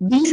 20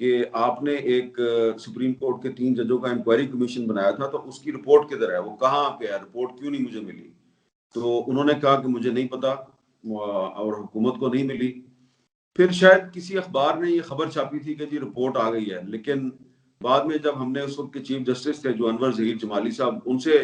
کہ آپ نے ایک سپریم کورٹ کے 3 ججوں کا انکوائری کمیشن بنایا تھا، تو اس کی رپورٹ کدھر ہے، وہ کہاں پہ ہے، رپورٹ کیوں نہیں مجھے ملی؟ تو انہوں نے کہا کہ مجھے نہیں پتا اور حکومت کو نہیں ملی. پھر شاید کسی اخبار نے یہ خبر چھاپی تھی کہ جی رپورٹ آ گئی ہے، لیکن بعد میں جب ہم نے اس وقت کے چیف جسٹس تھے جو انور ظہیر جمالی صاحب، ان سے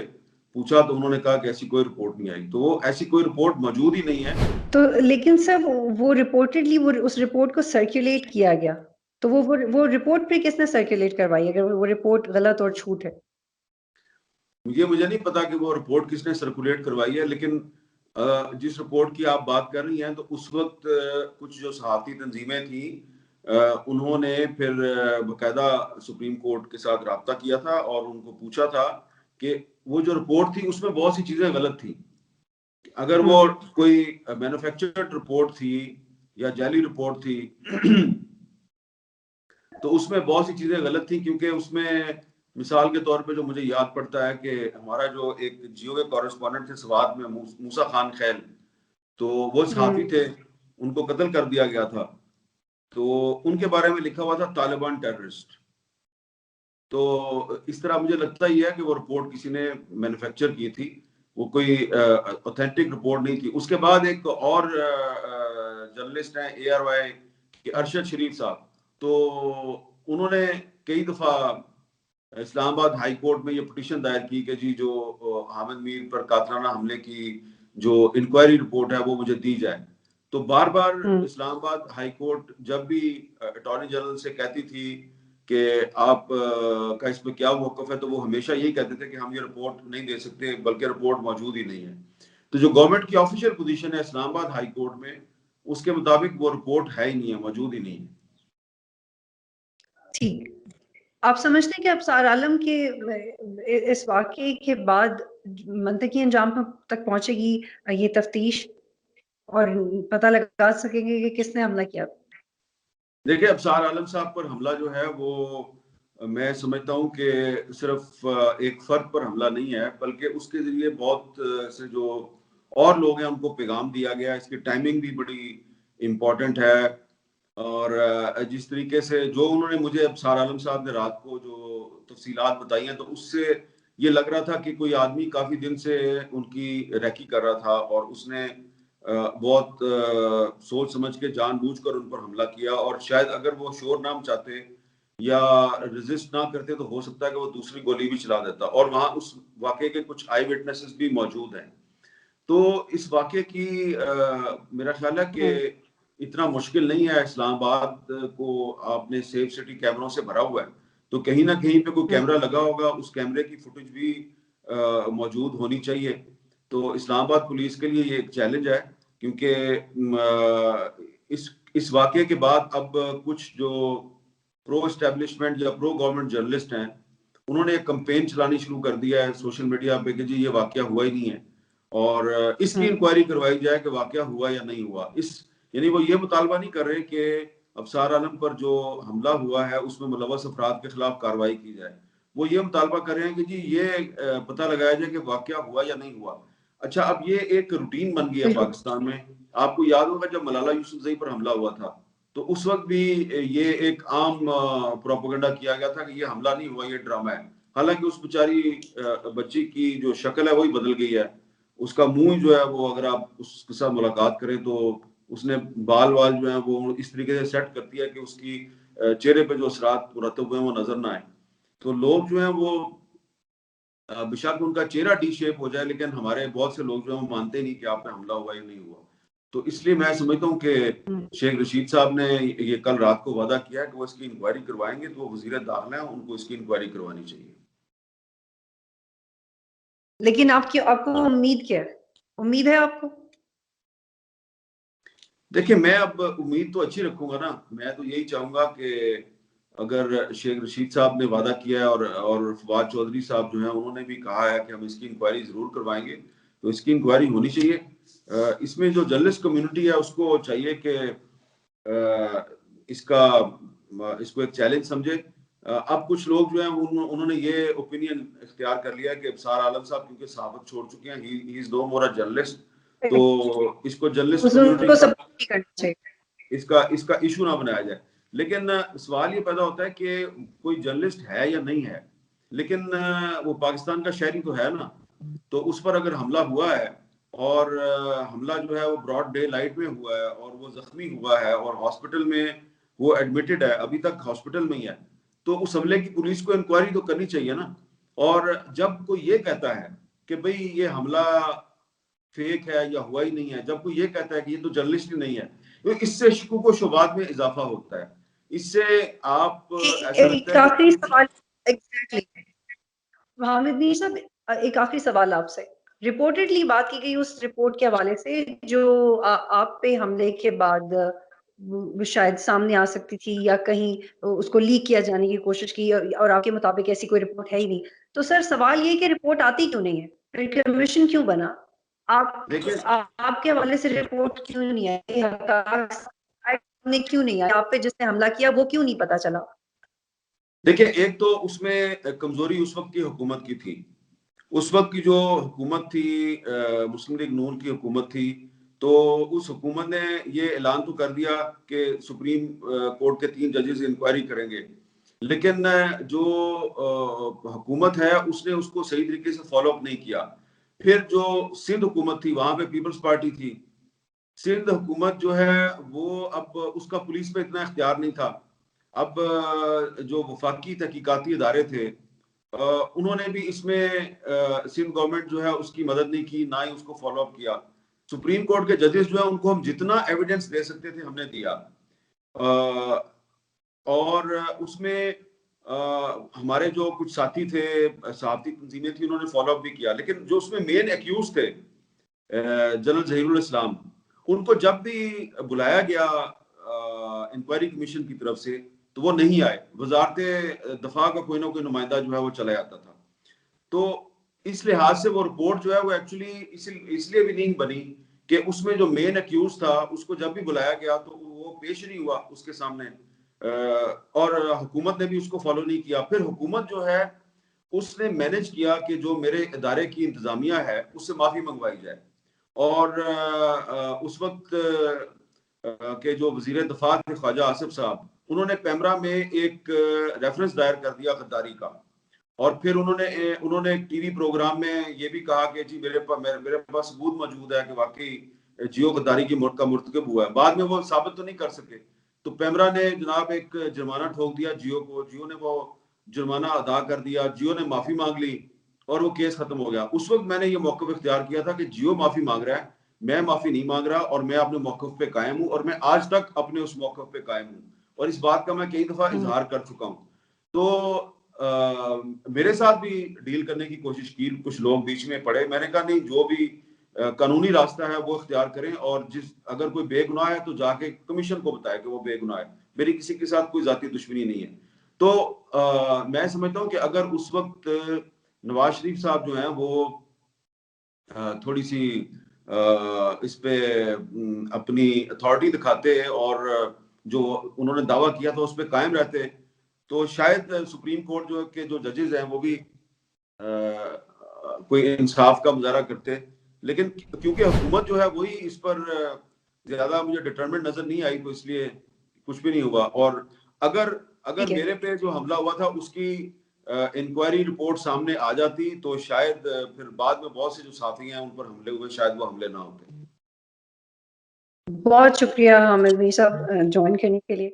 پوچھا تو انہوں نے کہا کہ ایسی کوئی رپورٹ نہیں آئی. تو وہ ایسی کوئی رپورٹ موجود ہی نہیں ہے. تو لیکن سر وہ رپورٹڈلی اس رپورٹ کو سرکولیٹ کیا گیا، تو وہ رپورٹ پہ کس نے سرکولیٹ کروائی اگر وہ رپورٹ غلط اور جھوٹ ہے؟ مجھے نہیں پتا کہ وہ رپورٹ کس نے سرکولیٹ کروائی ہے، لیکن جس رپورٹ کی آپ بات کر رہی ہیں تو اس وقت کچھ جو صحافتی تنظیمیں تھیں انہوں نے پھر باقاعدہ سپریم کورٹ کے ساتھ رابطہ کیا تھا اور ان کو پوچھا تھا کہ وہ جو رپورٹ تھی اس میں بہت سی چیزیں غلط تھیں. اگر وہ کوئی مینوفیکچرڈ رپورٹ تھی یا جعلی رپورٹ تھی تو اس میں بہت سی چیزیں غلط تھیں، کیونکہ اس میں مثال کے طور پہ جو مجھے یاد پڑتا ہے کہ ہمارا جو ایک جیو کے کورسپونڈنٹ تھے سوات میں، موسیٰ خان خیل، تو وہ صحافی تھے، ان کو قتل کر دیا گیا تھا. تو ان کے بارے میں لکھا ہوا تھا طالبان ٹیررسٹ. تو اس طرح مجھے لگتا ہی ہے کہ وہ رپورٹ کسی نے مینوفیکچر کی تھی، وہ کوئی اوتھینٹک رپورٹ نہیں تھی. اس کے بعد ایک اور جرنلسٹ ہیں ARY کے ارشد شریف صاحب، تو انہوں نے کئی دفعہ اسلام آباد ہائی کورٹ میں یہ پٹیشن دائر کی کہ جی جو حامد میر پر قاتلانہ حملے کی جو انکوائری رپورٹ ہے وہ مجھے دی جائے. تو بار بار اسلام آباد ہائی کورٹ جب بھی اٹارنی جنرل سے کہتی تھی کہ آپ کا اس پہ کیا موقف ہے، تو وہ ہمیشہ یہی کہتے تھے کہ ہم یہ رپورٹ نہیں دے سکتے، بلکہ رپورٹ موجود ہی نہیں ہے. تو جو گورنمنٹ کی آفیشیل پوزیشن ہے اسلام آباد ہائی کورٹ میں، اس کے مطابق وہ رپورٹ ہے ہی نہیں ہے، موجود ہی نہیں ہے. ٹھیک، آپ سمجھتے ہیں کہ ابصار عالم کے اس واقعے کے بعد منطقی انجام تک پہنچے گی یہ تفتیش اور پتہ لگا سکیں گے کہ کس نے حملہ کیا؟ دیکھیں، ابصار عالم صاحب پر حملہ جو ہے وہ میں سمجھتا ہوں کہ صرف ایک فرد پر حملہ نہیں ہے، بلکہ اس کے ذریعے بہت سے جو اور لوگ ہیں ان کو پیغام دیا گیا. اس کی ٹائمنگ بھی بڑی امپورٹنٹ ہے، اور جس طریقے سے جو انہوں نے مجھے ابصار عالم صاحب نے رات کو جو تفصیلات بتائی ہیں، تو اس سے یہ لگ رہا تھا کہ کوئی آدمی کافی دن سے ان کی ریکی کر رہا تھا، اور اس نے بہت سوچ سمجھ کے جان بوجھ کر ان پر حملہ کیا. اور شاید اگر وہ شور نہ مچاتے یا ریزسٹ نہ کرتے تو ہو سکتا ہے کہ وہ دوسری گولی بھی چلا دیتا. اور وہاں اس واقعے کے کچھ آئی وٹنسز بھی موجود ہیں. تو اس واقعے کی میرا خیال ہے کہ اتنا مشکل نہیں ہے. اسلام آباد کو آپ نے سیف سٹی کیمروں سے بھرا ہوا ہے، تو کہیں نہ کہیں پہ کوئی کیمرہ لگا ہوگا، اس کیمرے کی فوٹیج بھی موجود ہونی چاہیے. تو اسلام آباد پولیس کے لیے یہ ایک چیلنج ہے، کیونکہ اس واقعے کے بعد اب کچھ جو پرو اسٹیبلشمنٹ یا پرو گورنمنٹ جرنلسٹ ہیں، انہوں نے ایک کمپین چلانی شروع کر دیا ہے سوشل میڈیا پہ کہ جی یہ واقعہ ہوا ہی نہیں ہے، اور اس کی انکوائری کروائی جائے کہ واقعہ ہوا یا نہیں ہوا. یعنی وہ یہ مطالبہ نہیں کر رہے کہ ابصار عالم پر جو حملہ ہوا ہے اس میں ملوث افراد کے خلاف کارروائی کی جائے. وہ یہ مطالبہ کر رہے ہیں کہ جی یہ پتہ لگایا جائے کہ واقعہ ہوا یا نہیں ہوا. اچھا، اب یہ ایک روٹین بن گیا پاکستان میں. آپ کو یاد ہوگا جب ملالہ یوسفزئی پر حملہ ہوا تھا تو اس وقت بھی یہ ایک عام پروپیگنڈا کیا گیا تھا کہ یہ حملہ نہیں ہوا، یہ ڈرامہ ہے. حالانکہ اس بیچاری بچی کی جو شکل ہے وہی بدل گئی ہے. اس کا منہ جو ہے وہ، اگر آپ اس کے ساتھ ملاقات کریں تو اس نے بال جو ہیں وہ اس طریقے سے سیٹ کرتی ہے کہ اس کی چہرے پہ جو اثرات مرتب ہوئے ہیں وہ نظر نہ آئے. تو لوگ جو ہیں وہ بشک ان کا چہرہ ڈی شیپ ہو جائے، لیکن ہمارے بہت سے لوگ جو ہیں وہ مانتے نہیں کہ آپ پہ حملہ ہوا یا نہیں ہوا. تو اس لیے میں سمجھتا ہوں کہ شیخ رشید صاحب نے یہ کل رات کو وعدہ کیا ہے کہ وہ اس کی انکوائری کروائیں گے، تو وہ وزیر داخلہ ہیں، ان کو اس کی انکوائری کروانی چاہیے. لیکن آپ کو امید کیا ہے؟ امید ہے آپ کو؟ دیکھیں، میں اب امید تو اچھی رکھوں گا نا. میں تو یہی چاہوں گا کہ اگر شیخ رشید صاحب نے وعدہ کیا ہے اور فواد چودھری صاحب جو ہیں انہوں نے بھی کہا ہے کہ ہم اس کی انکوائری ضرور کروائیں گے، تو اس کی انکوائری ہونی چاہیے. اس میں جو جرنلسٹ کمیونٹی ہے اس کو چاہیے کہ اس کو ایک چیلنج سمجھے. اب کچھ لوگ جو ہیں انہوں نے یہ اوپینین اختیار کر لیا کہ ابصار عالم صاحب کیونکہ صحافت چھوڑ چکے ہیں، ہی از نو مور اے جرنلسٹ، تو اس کو جرنلسٹ کمیونٹی کا اس کا ایشو نہ بنایا جائے. لیکن سوال یہ پیدا ہوتا ہے کہ کوئی جرنلسٹ ہے یا نہیں ہے، لیکن وہ پاکستان کا شہری تو ہے نا، تو اس پر اگر حملہ ہوا ہے اور حملہ جو ہے وہ براڈ ڈے لائٹ میں ہوا ہے اور وہ زخمی ہوا ہے اور ہاسپٹل میں وہ ایڈمٹڈ ہے، ابھی تک ہاسپٹل میں ہی ہے، تو اس حملے کی پولیس کو انکوائری تو کرنی چاہیے نا. اور جب کوئی یہ کہتا ہے کہ بھئی یہ حملہ فیک ہے یا ہوا ہی نہیں ہے، جب کوئی یہ کہتا ہے کہ یہ تو جرنلسٹ ہی نہیں ہے، اس سے شکوک و شبہات میں اضافہ ہوتا ہے. اس سے آپ ایسا لگتا ایک ہے آخری کہ سوال. ایگزیکٹلی حامد میر صاحب، ایک آخری سوال آپ سے. رپورٹڈلی بات کی گئی اس رپورٹ کے حوالے سے جو آپ پہ حملے کے بعد شاید سامنے آ سکتی تھی یا کہیں اس کو لیک کیا جانے کی کوشش کی، اور آپ کے مطابق ایسی کوئی رپورٹ ہے ہی نہیں. تو سر سوال یہ کہ رپورٹ آتی کیوں نہیں ہے، کمیشن کیوں بنا، دیکھیں آپ کے حوالے سے رپورٹ کیوں نہیں ہے، کیوں نہیں آیا آپ پہ جس نے حملہ کیا وہ کیوں نہیں پتا چلا؟ دیکھیں ایک تو اس میں کمزوری اس وقت کی حکومت کی تھی. اس وقت کی جو حکومت تھی مسلم لیگ نون کی حکومت تھی، تو اس حکومت نے یہ اعلان تو کر دیا کہ سپریم کورٹ کے 3 ججز انکوائری کریں گے، لیکن جو حکومت ہے اس نے اس کو صحیح طریقے سے فالو اپ نہیں کیا. پھر جو سندھ حکومت تھی وہاں پہ پیپلز پارٹی تھی، سندھ حکومت جو ہے وہ اب اس کا پولیس پہ اتنا اختیار نہیں تھا. اب جو وفاقی تحقیقاتی ادارے تھے انہوں نے بھی اس میں سندھ گورنمنٹ جو ہے اس کی مدد نہیں کی، نہ ہی اس کو فالو اپ کیا. سپریم کورٹ کے ججز جو ہے ان کو ہم جتنا ایویڈنس دے سکتے تھے ہم نے دیا، اور اس میں ہمارے جو کچھ ساتھی تھے، صحافتی تنظیمیں تھیں، انہوں نے فالو اپ بھی کیا. لیکن جو اس میں مین ایکیوز تھے جنرل ظہیر الاسلام، ان کو جب بھی بلایا گیا انکوائری کمیشن کی طرف سے تو وہ نہیں آئے. وزارت دفاع کا کوئی نہ کوئی نمائندہ جو ہے وہ چلا جاتا تھا. تو اس لحاظ سے وہ رپورٹ جو ہے وہ ایکچولی اس لیے بھی نہیں بنی کہ اس میں جو مین ایکیوز تھا اس کو جب بھی بلایا گیا تو وہ پیش نہیں ہوا اس کے سامنے، اور حکومت نے بھی اس کو فالو نہیں کیا. پھر حکومت جو ہے اس نے مینج کیا کہ جو میرے ادارے کی انتظامیہ ہے اس سے معافی منگوائی جائے. اور اس وقت کے جو وزیر دفاع تھے خواجہ آصف صاحب، انہوں نے پیمرا میں ایک ریفرنس دائر کر دیا غداری کا، اور پھر انہوں نے ایک ٹی وی پروگرام میں یہ بھی کہا کہ جی میرے پاس ثبوت موجود ہے کہ واقعی جیو غداری کی موت کا مرتکب ہوا ہے. بعد میں وہ ثابت تو نہیں کر سکے، تو پیمرا نے جناب ایک جرمانہ ٹھوک دیا جیو کو، جیو نے وہ جرمانہ ادا کر دیا، جیو نے معافی مانگ لی اور وہ کیس ختم ہو گیا. اس وقت میں نے یہ موقف اختیار کیا تھا کہ جیو معافی مانگ رہا ہے، میں معافی نہیں مانگ رہا، اور میں اپنے موقف پہ قائم ہوں، اور میں آج تک اپنے اس موقف پہ قائم ہوں، اور اس بات کا میں کئی دفعہ اظہار کر چکا ہوں. تو میرے ساتھ بھی ڈیل کرنے کی کوشش کی، کچھ لوگ بیچ میں پڑے. میں نے کہا نہیں، جو بھی قانونی راستہ ہے وہ اختیار کریں، اور اگر کوئی بے گناہ ہے تو جا کے کمیشن کو بتائے کہ وہ بے گناہ ہے. میری کسی کے ساتھ کوئی ذاتی دشمنی نہیں ہے. تو میں سمجھتا ہوں کہ اگر اس وقت نواز شریف صاحب جو ہیں وہ تھوڑی سی اس پہ اپنی اتھارٹی دکھاتے اور جو انہوں نے دعویٰ کیا تھا اس پہ قائم رہتے، تو شاید سپریم کورٹ جو ججز ہیں وہ بھی کوئی انصاف کا مظاہرہ کرتے. لیکن کیونکہ حکومت جو ہے وہی اس پر زیادہ مجھے ڈٹرمنٹ نظر نہیں آئی، تو اس لیے کچھ بھی نہیں ہوا. اور اگر میرے پہ جو حملہ ہوا تھا اس کی انکوائری رپورٹ سامنے آ جاتی تو شاید پھر بعد میں بہت سے جو ساتھی ہیں ان پر حملے ہوئے، شاید وہ حملے نہ ہوتے. بہت شکریہ حامد میر صاحب جوائن کرنے کے لیے.